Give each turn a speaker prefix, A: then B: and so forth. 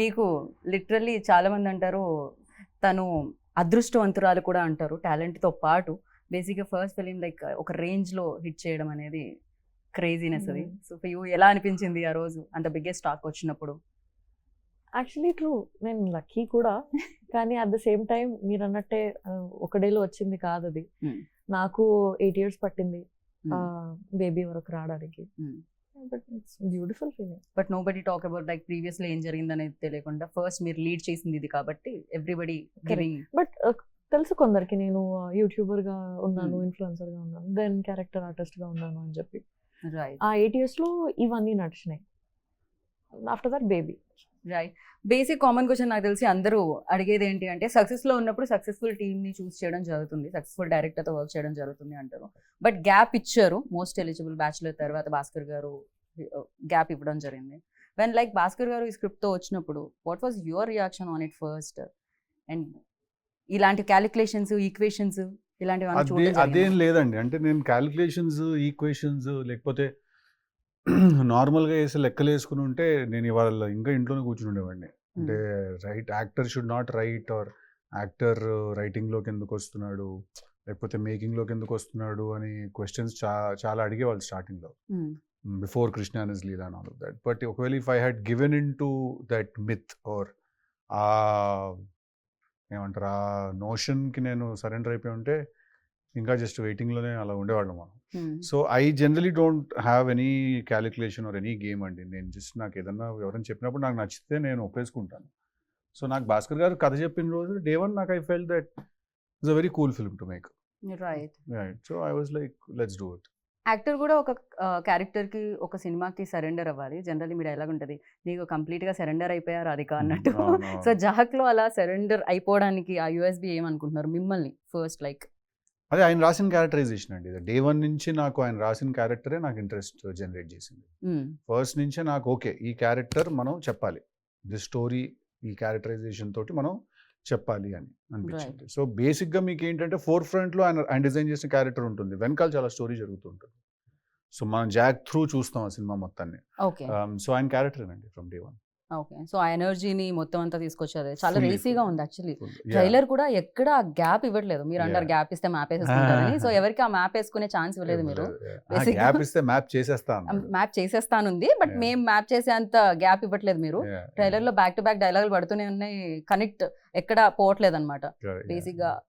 A: మీకు లిటరల్లీ చాలా మంది అంటారు తను అదృష్టవంతురాలు కూడా అంటారు, టాలెంట్తో పాటు. బేసిక్గా ఫస్ట్ ఫిలిం లైక్ ఒక రేంజ్లో హిట్ చేయడం అనేది క్రేజీనెస్ అది. సో ఫర్ యూ ఎలా అనిపించింది ఆ రోజు అంత బిగ్గెస్ట్ టాక్ వచ్చినప్పుడు?
B: యాక్చువల్లీ ట్రూ, నేను లక్కీ కూడా. కానీ అట్ ద సేమ్ టైం మీరు అన్నట్టే ఒక డేలో వచ్చింది కాదు అది. నాకు 8 years పట్టింది బేబీ వరకు రావడానికి. But it's beautiful feeling.
A: But nobody talk about like ప్రీవియస్లో ఏం జరిగింది అనేది తెలియకుండా ఫస్ట్ మీరు లీడ్ చేసింది ఇది కాబట్టి ఎవ్రీబడి గివింగ్.
B: బట్ తెలుసు కొందరికి నేను యూట్యూబర్ గా ఉన్నాను, ఇన్ఫ్లుయెన్సర్ గా ఉన్నాను, దెన్ క్యారెక్టర్ ఆర్టిస్ట్ గా ఉన్నాను అని చెప్పి. ఆ 8 years లో ఇవన్నీ నడిచినాయి. After that baby.
A: Right. Basic common question నాకు తెలిసి అందరూ అడిగేది ఏంటి అంటే, సక్సెస్లో ఉన్నప్పుడు సక్సెస్ఫుల్ టీమ్ని చూస్ చేయడం జరుగుతుంది, సక్సెస్ఫుల్ డైరెక్టర్తో వర్క్ చేయడం జరుగుతుంది అంటారు. బట్ గ్యాప్ ఇచ్చారు, మోస్ట్ ఎలిజిబుల్ బ్యాచులర్ తర్వాత భాస్కర్ గారు గ్యాప్ ఇవ్వడం జరిగింది. వెన్ లైక్ భాస్కర్ గారు ఈ స్క్రిప్ట్తో వచ్చినప్పుడు what was your reaction on it first? And ఇలాంటి క్యాలిక్యులేషన్స్, ఈక్వేషన్స్ ఇలాంటివి
C: అదేం లేదండి. అంటే నేను క్యాలిక్యులేషన్స్, ఈక్వేషన్స్ లేకపోతే నార్మల్గా వేసి లెక్కలు వేసుకుని ఉంటే నేను ఇవాళ ఇంకా ఇంట్లోనే కూర్చుని ఉండేవాడిని. అంటే actor should not write, or actor రైటింగ్లోకి ఎందుకు వస్తున్నాడు, లేకపోతే మేకింగ్లోకి ఎందుకు వస్తున్నాడు అని క్వశ్చన్స్ చాలా అడిగేవాళ్ళు స్టార్టింగ్లో, before Krishna and his Leela and all of that. But ఒకవేళ if I had given in to that myth or ఏమంటారు ఆ నోషన్కి నేను సరెండర్ అయిపోయి ఉంటే ఇంకా జస్ట్ వెయిటింగ్లోనే అలా ఉండేవాళ్ళం మనం. So I generally don't have any calculation or any game అండి. నేను జస్ట్ నాకు ఏదన్నా ఎవరైనా చెప్పినప్పుడు నాకు నచ్చితే నేను ఒప్పేసుకుంటాను. సో నాకు భాస్కర్ గారు కథ చెప్పిన రోజు డే వన్ నాకు I felt that it's a very cool film to make.
A: Right.
C: So I was like let's do it.
A: Actor కూడా ఒక క్యారెక్టర్కి ఒక సినిమాకి సరెండర్ అవ్వాలి. జనరల్లీ మీ డైలాగ్ ఉంటుంది, నీకు కంప్లీట్గా సరెండర్ అయిపోయారు రాధిక అన్నట్టు. సో జహక్లో అలా సరెండర్ అయిపోవడానికి ఆ యూఎస్బి ఏమనుకుంటున్నారు మిమ్మల్ని ఫస్ట్? లైక్
C: అదే ఆయన రాసిన క్యారెక్టరైజేషన్ అండి. డే వన్ నుంచి నాకు ఆయన రాసిన క్యారెక్టరే నాకు ఇంట్రెస్ట్ జనరేట్ చేసింది. ఫస్ట్ నుంచే నాకు ఓకే ఈ క్యారెక్టర్ మనం చెప్పాలి, ది స్టోరీ ఈ క్యారెక్టరైజేషన్ తోటి మనం చెప్పాలి అని అనిపించింది. సో బేసిక్గా మీకు ఏంటంటే ఫోర్ ఫ్రంట్లో ఆయన డిజైన్ చేసిన క్యారెక్టర్ ఉంటుంది, వెనకాల చాలా స్టోరీ జరుగుతుంటుంది. సో మనం జాక్ త్రూ చూస్తాం ఆ సినిమా మొత్తాన్ని. సో ఆయన క్యారెక్టరేనండి from day one.
A: Okay. So ఆ ఎనర్జీని మొత్తం అంతా తీసుకొచ్చారు. చాలా రేసీగా ఉంది యాక్చువల్లీ. ట్రైలర్ కూడా ఎక్కడ గ్యాప్ ఇవ్వట్లేదు. మీరు అంటారు గ్యాప్ ఇస్తే మ్యాప్ వేసేసుకుంటారని. సో ఎవరికి ఆ మ్యాప్ వేసుకునే ఛాన్స్ ఇవ్వలేదు మీరు. మ్యాప్ చేసేస్తానుంది, బట్ మేము మ్యాప్ చేసే అంత గ్యాప్ ఇవ్వట్లేదు మీరు. ట్రైలర్ లో బ్యాక్ టు బ్యాక్ డైలాగులు పడుతూనే ఉన్నాయి, కనెక్ట్ ఎక్కడ పోవట్లేదు అనమాట. బేసిక్ గా